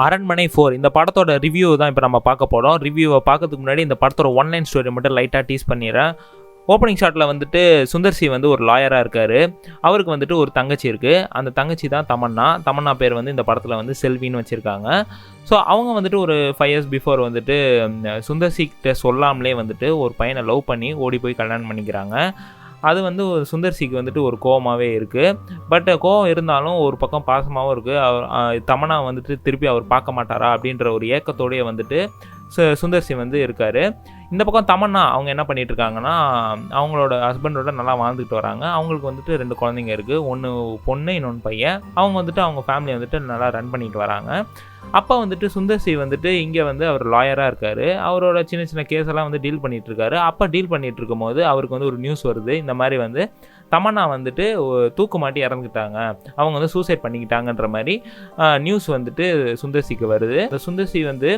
அரண்மனை 4 இந்த படத்தோட ரிவ்யூ தான் இப்போ நம்ம பார்க்க போகிறோம். ரிவ்யூவை பார்க்கறதுக்கு முன்னாடி இந்த படத்தோட ஒன்லைன் ஸ்டோரி மட்டும் லைட்டாக டீஸ் பண்ணிடுறேன். ஓப்பனிங் ஷாட்டில் வந்துட்டு சுந்தர் சி வந்து ஒரு லாயராக இருக்கார். அவருக்கு வந்துட்டு ஒரு தங்கச்சி இருக்குது. அந்த தங்கச்சி தான் தமன்னா பேர் வந்து இந்த படத்தில் வந்து செல்வின்னு வச்சுருக்காங்க. ஸோ அவங்க வந்துட்டு ஒரு 5 years பிஃபோர் வந்துட்டு சுந்தர் சி கிட்ட சொல்லாமலே வந்துட்டு ஒரு பையனை லவ் பண்ணி ஓடி போய் கல்யாணம் பண்ணிக்கிறாங்க. அது வந்து சுந்தர் சிக்கு வந்துட்டு ஒரு கோவமாகவே இருக்குது. பட் கோவம் இருந்தாலும் ஒரு பக்கம் பாசமாகவும் இருக்குது. தமன்னா வந்துட்டு திருப்பி அவர் பார்க்க மாட்டாரா அப்படின்ற ஒரு ஏக்கத்தோடையே வந்துட்டு சுந்தர் சி வந்து இருக்கார். இந்த பக்கம் தமன்னா அவங்க என்ன பண்ணிகிட்டு இருக்காங்கன்னா, அவங்களோட ஹஸ்பண்டோட நல்லா வாழ்ந்துக்கிட்டு வராங்க. அவங்களுக்கு வந்துட்டு 2 குழந்தைங்க இருக்குது. ஒன்று பொண்ணு, இன்னொன்று பையன். அவங்க வந்துட்டு அவங்க ஃபேமிலியை வந்துட்டு நல்லா ரன் பண்ணிட்டு வராங்க. அப்போ வந்துட்டு சுந்தர் சி வந்துட்டு இங்கே வந்து அவர் லாயராக இருக்கார். அவரோட சின்ன சின்ன கேஸெல்லாம் வந்து டீல் பண்ணிகிட்ருக்காரு. அப்போ டீல் பண்ணிகிட்டு இருக்கும்போது அவருக்கு வந்து ஒரு நியூஸ் வருது. இந்த மாதிரி வந்து தமன்னா வந்துட்டு தூக்கு மாட்டி இறந்துக்கிட்டாங்க, அவங்க வந்து சூசைட் பண்ணிக்கிட்டாங்கன்ற மாதிரி நியூஸ் வந்துட்டு சுந்தர் சிக்கு வருது. இந்த சுந்தர் சி வந்து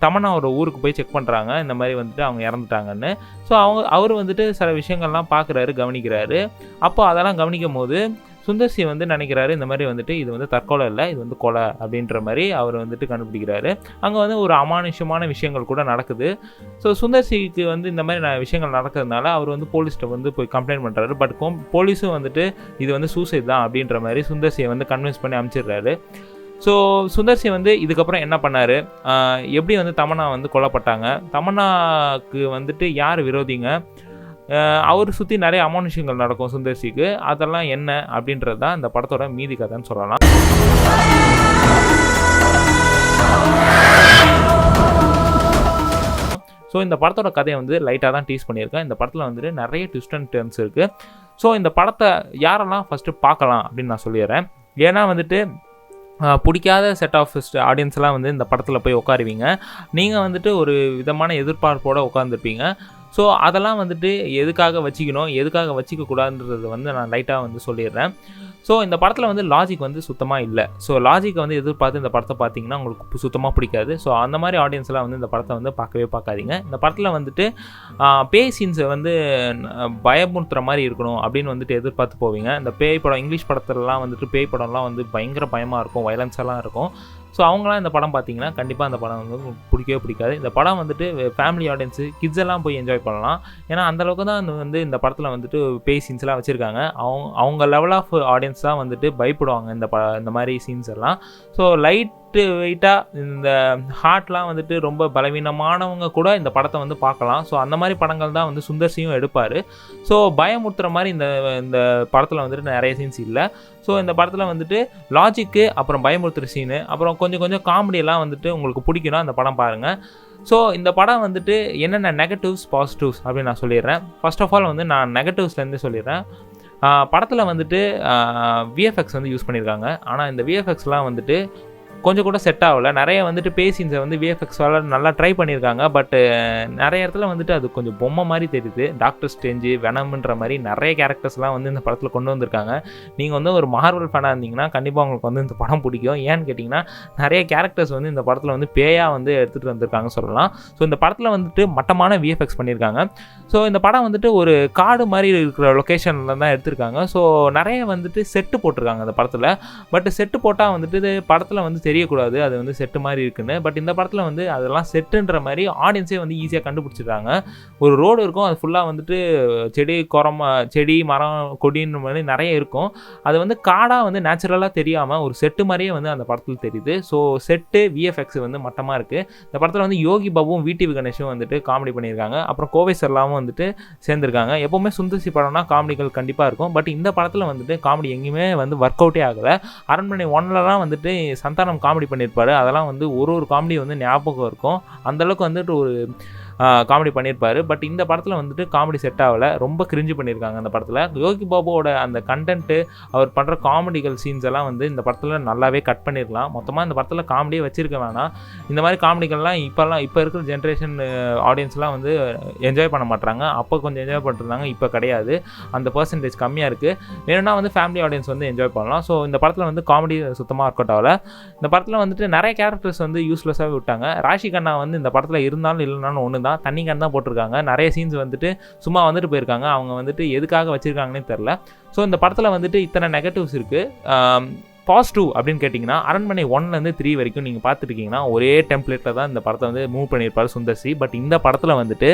தமன்னாவோட ஊருக்கு போய் செக் பண்ணுறாங்க, இந்த மாதிரி வந்துட்டு அவங்க இறந்துட்டாங்கன்னு. ஸோ அவர் வந்துட்டு சில விஷயங்கள்லாம் பார்க்குறாரு, கவனிக்கிறாரு. அப்போ அதெல்லாம் கவனிக்கும் போது சுந்தர் சி வந்து நினைக்கிறாரு, இந்த மாதிரி வந்துட்டு இது வந்து தற்கொலை இல்லை, இது வந்து கொலை அப்படின்ற மாதிரி அவர் வந்துட்டு கண்டுபிடிக்கிறாரு. அங்கே வந்து ஒரு அமானுஷமான விஷயங்கள் கூட நடக்குது. ஸோ சுந்தர் சிக்கு வந்து இந்த மாதிரி விஷயங்கள் நடக்கிறதுனால அவர் வந்து போலீஸ்கிட்ட வந்து போய் கம்ப்ளைண்ட் பண்ணுறாரு. பட் போலீஸும் வந்துட்டு இது வந்து சூசைட் தான் அப்படின்ற மாதிரி சுந்தர் சியை வந்து கன்வின்ஸ் பண்ணி அனுப்பிச்சிடுறாரு. ஸோ சுந்தர் சி வந்து இதுக்கப்புறம் என்ன பண்ணார், எப்படி வந்து தமன்னா வந்து கொல்லப்பட்டாங்க, தமன்னாக்கு வந்துட்டு யார் விரோதிங்க, அவர் சுற்றி நிறைய அமானுஷங்கள் நடக்கும் சுந்தர் சிக்கு, அதெல்லாம் என்ன அப்படின்றது தான் இந்த படத்தோட மீதி கதைன்னு சொல்லலாம். ஸோ இந்த படத்தோட கதையை வந்து லைட்டாக தான் டீஸ் பண்ணியிருக்கேன். இந்த படத்தில் வந்துட்டு நிறைய ட்விஸ்ட் அண்ட் டர்ன்ஸ் இருக்குது. ஸோ இந்த படத்தை யாரெல்லாம் ஃபஸ்ட்டு பார்க்கலாம் அப்படின்னு நான் சொல்லிடுறேன். ஏன்னா வந்துட்டு பிடிக்காத செட் ஆஃப் ஆடியன்ஸ்லாம் வந்து இந்த படத்தில் போய் உட்காருவீங்க. நீங்கள் வந்துட்டு ஒரு விதமான எதிர்பார்ப்போடு உட்காந்துருப்பீங்க. ஸோ அதெல்லாம் வந்துட்டு எதுக்காக வச்சுக்கணும், எதுக்காக வச்சுக்கக்கூடாதுன்றது வந்து நான் லைட்டாக வந்து சொல்லிடுறேன். ஸோ இந்த படத்தில் வந்து லாஜிக் வந்து சுத்தமாக இல்லை. ஸோ லாஜிக்கை வந்து எதிர்பார்த்து இந்த படத்தை பார்த்தீங்கன்னா உங்களுக்கு சுத்தமாக பிடிக்காது. ஸோ அந்த மாதிரி ஆடியன்ஸ்லாம் வந்து இந்த படத்தை வந்து பார்க்காதீங்க. இந்த படத்தில் வந்துட்டு பேய் சீன்ஸை வந்து பயமுறுத்துகிற மாதிரி இருக்கணும் அப்படின்னு வந்துட்டு எதிர்பார்த்து போவீங்க. இந்த பேய் படம், இங்கிலீஷ் படத்துலலாம் வந்துட்டு பேய் படம்லாம் வந்து பயங்கர பயமாக இருக்கும், வயலன்ஸெல்லாம் இருக்கும். ஸோ அவங்களாம் இந்த படம் பார்த்தீங்கன்னா கண்டிப்பாக அந்த படம் வந்து பிடிக்கவே பிடிக்காது. இந்த படம் வந்துட்டு ஃபேமிலி ஆடியன்ஸு, கிட்ஸ் எல்லாம் போய் என்ஜாய் பண்ணலாம். ஏன்னா அந்தளவுக்கு தான் வந்து இந்த படத்தில் வந்துட்டு பேய் சீன்ஸ்லாம் வச்சுருக்காங்க. அவங்க லெவல் ஆஃப் ஆடியன்ஸ் தான் வந்துட்டு பயப்படுவாங்க இந்த மாதிரி சீன்ஸ் எல்லாம். ஸோ வெயிட்டாக இந்த ஹார்ட்லாம் வந்துட்டு ரொம்ப பலவீனமானவங்க கூட இந்த படத்தை வந்து பார்க்கலாம். ஸோ அந்த மாதிரி படங்கள் தான் வந்து சுந்தர் சியும் எடுப்பார். ஸோ பயமுறுத்துகிற மாதிரி இந்த படத்தில் வந்துட்டு நிறைய சீன்ஸ் இல்லை. ஸோ இந்த படத்தில் வந்துட்டு லாஜிக்கு, அப்புறம் பயமுறுத்துகிற சீனு, அப்புறம் கொஞ்சம் காமெடியெல்லாம் வந்துட்டு உங்களுக்கு பிடிக்குன்னா அந்த படம் பாருங்கள். ஸோ இந்த படம் வந்துட்டு என்னென்ன நெகட்டிவ்ஸ், பாசிட்டிவ்ஸ் அப்படின்னு நான் சொல்லிடுறேன். ஃபர்ஸ்ட் ஆஃப் ஆல் வந்து நான் நெகட்டிவ்ஸ்லேருந்து சொல்லிடுறேன். படத்தில் வந்துட்டு விஎஃப்எக்ஸ் வந்து யூஸ் பண்ணியிருக்காங்க. ஆனால் இந்த விஎஃப்எக்ஸ்லாம் வந்துட்டு கொஞ்சம் கூட செட் ஆகலை. நிறைய வந்துட்டு பேய் சீன்ஸை வந்து விஎஃப்எக்ஸால் நல்லா ட்ரை பண்ணியிருக்காங்க. பட்டு நிறைய இடத்துல வந்துட்டு அது கொஞ்சம் பொம்மை மாதிரி தெரியுது. டாக்டர் ஸ்ட்ரேஞ்சு, வெனம்ன்ற மாதிரி நிறைய கேரக்டர்ஸ்லாம் வந்து இந்த படத்தில் கொண்டு வந்திருக்காங்க. நீங்கள் வந்து ஒரு மார்வல் ஃபேனாக இருந்தீங்கன்னா கண்டிப்பாக உங்களுக்கு வந்து இந்த படம் பிடிக்கும். ஏன்னு கேட்டிங்கன்னா நிறைய கேரக்டர்ஸ் வந்து இந்த படத்தில் வந்து பேயாக வந்து எடுத்துகிட்டு வந்திருக்காங்க சொல்லலாம். ஸோ இந்த படத்தில் வந்துட்டு மட்டமான விஎஃப்எக்ஸ் பண்ணியிருக்காங்க. ஸோ இந்த படம் வந்துட்டு ஒரு காடு மாதிரி இருக்கிற லொக்கேஷனில் தான் எடுத்திருக்காங்க. ஸோ நிறைய வந்துட்டு செட்டு போட்டிருக்காங்க அந்த படத்தில். பட் செட்டு போட்டால் வந்துட்டு படத்தில் வந்து தெரியக்கூடாது அது வந்து செட்டு மாதிரி இருக்குன்னு. பட் இந்த படத்தில் வந்து அதெல்லாம் செட்டுன்ற மாதிரி ஆடியன்ஸே வந்து ஈஸியாக கண்டுபிடிச்சிடுறாங்க. ஒரு ரோடு இருக்கும், அது ஃபுல்லாக வந்துட்டு செடி மரம் கொடின்ற மாதிரி நிறைய இருக்கும். அது வந்து காடாக வந்து நேச்சுரலாக தெரியாமல் ஒரு செட்டு மாதிரியே வந்து அந்த படத்தில் தெரியுது. ஸோ செட்டு விஎஃப்எக்ஸ் வந்து மட்டமாக இருக்குது. இந்த படத்தில் வந்து யோகி பாபுவும் விடிவி கணேஷும் வந்துட்டு காமெடி பண்ணியிருக்காங்க. அப்புறம் கோவை சர்லாவும் வந்துட்டு சேர்ந்துருக்காங்க. எப்போவுமே சுந்தர் சி படம்னா காமெடிகள் கண்டிப்பாக இருக்கும். பட் இந்த படத்தில் வந்துட்டு காமெடி எங்கேயுமே வந்து ஒர்க் அவுட்டே ஆகலை. அரண்மனை 1லலாம் வந்துட்டு சந்தானம் காமெடி பண்ணியிருப்பாரு. அதெல்லாம் வந்து ஒரு காமெடி வந்து ஞாபகம் இருக்கும். அந்தளவுக்கு வந்துட்டு ஒரு காமெடி பண்ணியிருப்பார். பட் இந்த படத்தில் வந்துட்டு காமெடி செட் ஆகலை, ரொம்ப கிரிஞ்சு பண்ணியிருக்காங்க அந்த படத்தில். யோகி பாபுவோட அந்த கண்டென்ட்டு, அவர் பண்ணுற காமெடிகள் சீன்ஸ் எல்லாம் வந்து இந்த படத்தில் நல்லாவே கட் பண்ணியிருக்கலாம். மொத்தமாக இந்த படத்தில் காமெடியே வச்சிருக்க வேணாம். இந்த மாதிரி காமெடிகள்லாம் இப்போ இருக்கிற ஜென்ரேஷன் ஆடியன்ஸ்லாம் வந்து என்ஜாய் பண்ண மாட்டாங்க. அப்போ கொஞ்சம் என்ஜாய் பண்ணிருந்தாங்க, இப்போ கிடையாது. அந்த பர்சன்டேஜ் கம்மியாக இருக்குது. வேணும்னா வந்து ஃபேமிலி ஆடியன்ஸ் வந்து என்ஜாய் பண்ணலாம். ஸோ இந்த படத்தில் வந்து காமெடி சுத்தமாக ஒர்க் அவுட் ஆகலை. இந்த படத்தில் வந்துட்டு நிறைய கேரக்டர்ஸ் வந்து யூஸ்லெஸ்ஸாகவே விட்டாங்க. ராஷி கண்ணா வந்து இந்த படத்தில் இருந்தாலும் இல்லைனாலும் ஒன்று தான், தண்ணி கண் தான் போட்டிருக்காங்க. நிறைய சீன்ஸ் வந்துட்டு சும்மா வந்துட்டு போயிருக்காங்க. அவங்க வந்துட்டு எதுக்காக வச்சுருக்காங்கன்னே தெரில. ஸோ இந்த படத்தில் வந்துட்டு இத்தனை நெகட்டிவ்ஸ் இருக்குது. பாசிட்டிவ் அப்படின்னு கேட்டிங்கன்னா அரண்மனை 1லேருந்து 3 வரைக்கும் நீங்கள் பார்த்துருக்கீங்கன்னா ஒரே டெம்ப்ளேட்டில் தான் இந்த படத்தை வந்து மூவ் பண்ணியிருப்பார் சுந்தர் சி. பட் இந்த படத்தில் வந்துட்டு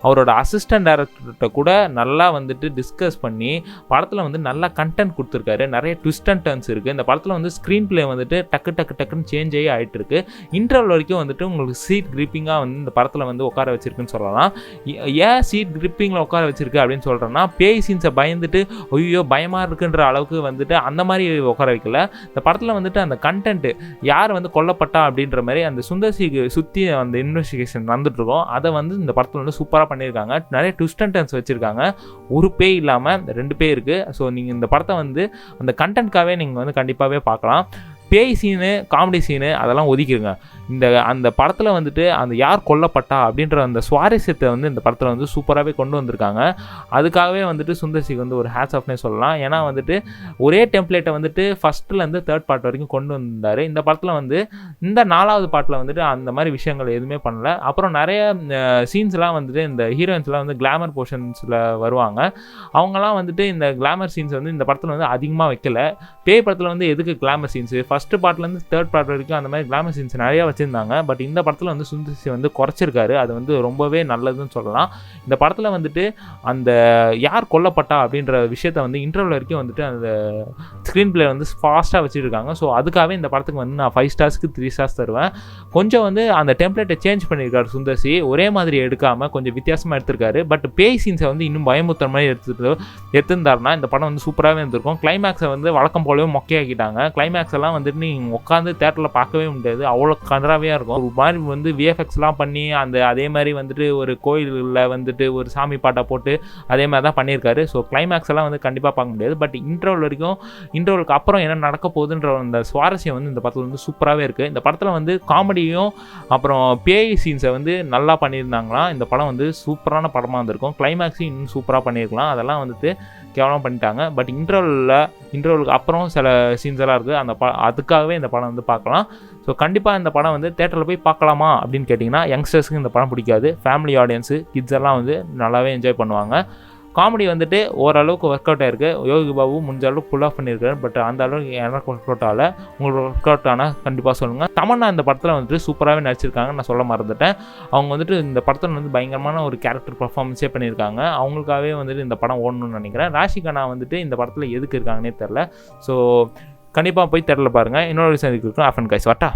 அவரோட அசிஸ்டன்ட் டைரக்டர்கிட்ட கூட நல்லா வந்துட்டு டிஸ்கஸ் பண்ணி படத்தில் வந்து நல்லா கண்டென்ட் கொடுத்துருக்காரு. நிறைய ட்விஸ்ட் அண்ட் டர்ன்ஸ் இருக்குது. இந்த படத்தில் வந்து ஸ்க்ரீன் பிளே வந்துட்டு டக்குன்னு சேஞ்ச் ஆகி ஆகிட்டு இருக்கு. இன்டர்வல் வரைக்கும் வந்துட்டு உங்களுக்கு சீட் கிரிப்பிங்காக வந்து இந்த படத்தில் வந்து உட்கார வச்சிருக்குன்னு சொல்லலாம். ஏன் சீட் கிரிப்பிங்கில் உட்கார வச்சிருக்கு அப்படின்னு சொல்கிறேன்னா பேய் சீன்ஸை பயந்துட்டு ஐயோ பயமாக இருக்குன்ற அளவுக்கு வந்துட்டு அந்த மாதிரி உட்கார வைக்கல. இந்த படத்தில் வந்துட்டு அந்த கண்டென்ட்டு யார் வந்து கொல்லப்பட்டா அப்படின்ற மாதிரி அந்த சுந்தர்சிக்கு சுற்றி அந்த இன்வெஸ்டிகேஷன் நடந்துட்டுருக்கோம். அதை வந்து இந்த படத்தில் வந்து சூப்பராக பண்ணியிருக்காங்க. நிறைய ட்விஸ்ட் அண்ட் டர்ன்ஸ் வச்சுருக்காங்க. ஒரு பேய் இல்லாமல் 2 பேய் இருக்குது. ஸோ நீங்கள் இந்த படத்தை வந்து அந்த கண்டென்ட்காகவே நீங்கள் வந்து கண்டிப்பாகவே பார்க்கலாம். பேய் சீனு காமெடி சீனு அதெல்லாம் ஒதுக்கிடுங்க. அந்த படத்தில் வந்துட்டு அந்த யார் கொல்லப்பட்டா அப்படின்ற அந்த சுவாரஸ்யத்தை வந்து இந்த படத்தில் வந்து சூப்பராகவே கொண்டு வந்திருக்காங்க. அதுக்காகவே வந்துட்டு சுந்தர்சிக்கு வந்து ஒரு ஹேட்ஸ் ஆஃப்னே சொல்லலாம். ஏன்னா வந்துட்டு ஒரே டெம்ப்ளேட்டை வந்துட்டு ஃபஸ்ட்டுலேருந்து 3rd பார்ட் வரைக்கும் கொண்டு வந்தார். இந்த படத்தில் வந்து இந்த 4வது பார்ட்டில் வந்துட்டு அந்த மாதிரி விஷயங்கள் எதுவுமே பண்ணல. அப்புறம் நிறைய சீன்ஸ்லாம் வந்துட்டு இந்த ஹீரோயின்ஸ்லாம் வந்து கிளாமர் போர்ஷன்ஸில் வருவாங்க. அவங்கலாம் வந்துட்டு இந்த கிளாமர் சீன்ஸ் வந்து இந்த படத்தில் வந்து அதிகமாக வைக்கல. பேய் படத்தில் வந்து எதுக்கு கிளாமர் சீன்ஸு ஃபஸ்ட்டு பார்ட்லேருந்து 3rd பார்ட் வரைக்கும் அந்த மாதிரி கிளாமர் சீன்ஸ் நிறையா வச்சுருந்தாங்க. பட் இந்த படத்தில் வந்து சுந்தர்சி வந்து குறைச்சிருக்காரு. அது வந்து ரொம்பவே நல்லதுன்னு சொல்லலாம். இந்த படத்தில் வந்துட்டு அந்த யார் கொல்லப்பட்டா அப்படின்ற விஷயத்தை வந்து இன்டர்வல் வரைக்கும் வந்துட்டு அந்த ஸ்க்ரீன் பிளே வந்து ஃபாஸ்ட்டாக வச்சுருக்காங்க. ஸோ அதுக்காகவே இந்த படத்துக்கு வந்து நான் 5 ஸ்டார்ஸ்க்கு 3 ஸ்டார்ஸ் தருவேன். கொஞ்சம் வந்து அந்த டெம்ப்ளேட்டை சேஞ்ச் பண்ணியிருக்காரு சுந்தர்சி. ஒரே மாதிரி எடுக்காமல் கொஞ்சம் வித்தியாசமாக எடுத்திருக்காரு. பட் பேய் சீன்ஸை வந்து இன்னும் பயமுறுத்துற மாதிரி எடுத்திருந்தாருன்னா இந்த படம் வந்து சூப்பராகவே இருந்திருக்கும். கிளைமேக்ஸை வந்து வழக்கம் போலவே மொக்கையாக்கிட்டாங்க. கிளைமேக்ஸ் எல்லாம் வந்துட்டு நீங்கள் உட்காந்து தேட்டரில் பார்க்கவே முடியாது. அவ்வளோ கன்றாவியாக இருக்கும். ஒரு மாதிரி வந்து விஎஃப்எக்ஸ்லாம் பண்ணி அதே மாதிரி வந்துட்டு ஒரு கோயிலில் வந்துட்டு ஒரு சாமி பாட்டை போட்டு அதே மாதிரி தான் பண்ணியிருக்காரு. ஸோ கிளைமேக்ஸ் எல்லாம் வந்து கண்டிப்பாக பார்க்க முடியாது. பட் இன்டர்வலுக்கு அப்புறம் என்ன நடக்க போகுதுன்ற அந்த சுவாரஸ்யம் வந்து இந்த படத்தில் வந்து சூப்பராகவே இருக்குது. இந்த படத்தில் வந்து காமெடியும் அப்புறம் பேய் சீன்ஸை வந்து நல்லா பண்ணியிருந்தாங்களாம். இந்த படம் வந்து சூப்பரான படமாக இருந்திருக்கும். கிளைமேக்ஸையும் இன்னும் சூப்பராக பண்ணியிருக்கலாம். அதெல்லாம் வந்துட்டு கேவலம் பண்ணிட்டாங்க. பட் இன்டர்வலுக்கு அப்புறம் சில சீன்ஸ் எல்லாம் இருக்குது. அதுக்காகவே இந்த படம் வந்து பார்க்கலாம். ஸோ கண்டிப்பாக இந்த படம் வந்து தேட்டரில் போய் பார்க்கலாமா அப்படின்னு கேட்டிங்கன்னா யங்ஸ்டர்ஸுக்கு இந்த படம் பிடிக்காது. ஃபேமிலி ஆடியன்ஸு கிட்ஸ் எல்லாம் வந்து நல்லாவே என்ஜாய் பண்ணுவாங்க. காமெடி வந்துட்டு ஓரளவுக்கு ஒர்க் அவுட் ஆகிருக்கு. யோகி பாபு முடிஞ்ச அளவுக்கு ஃபுல் ஆஃப் பண்ணியிருக்காரு. பட் அந்த அளவுக்கு எனக்கு ஒர்க் அவுட் ஆகலை. உங்களுக்கு ஒர்க் அவுட் ஆனால் கண்டிப்பாக சொல்லுங்கள். தமன்னா இந்த படத்தில் வந்துட்டு சூப்பராகவே நடிச்சிருக்காங்க. நான் சொல்ல மறந்துட்டேன். அவங்க வந்துட்டு இந்த படத்தில் வந்து பயங்கரமான ஒரு கேரக்டர் பர்ஃபார்மன்ஸே பண்ணியிருக்காங்க. அவங்களுக்காகவே வந்துட்டு இந்த படம் ஓடணும்னு நினைக்கிறேன். ராஷிகண்ணா வந்துட்டு இந்த படத்தில் எதுக்கு இருக்காங்கன்னே தெரில. ஸோ கண்டிப்பாக போய் தேட்டரில் பாருங்கள். இன்னொரு சந்திக்கு இருக்கும். ஆஃபன் கைஸ் வரட்டா.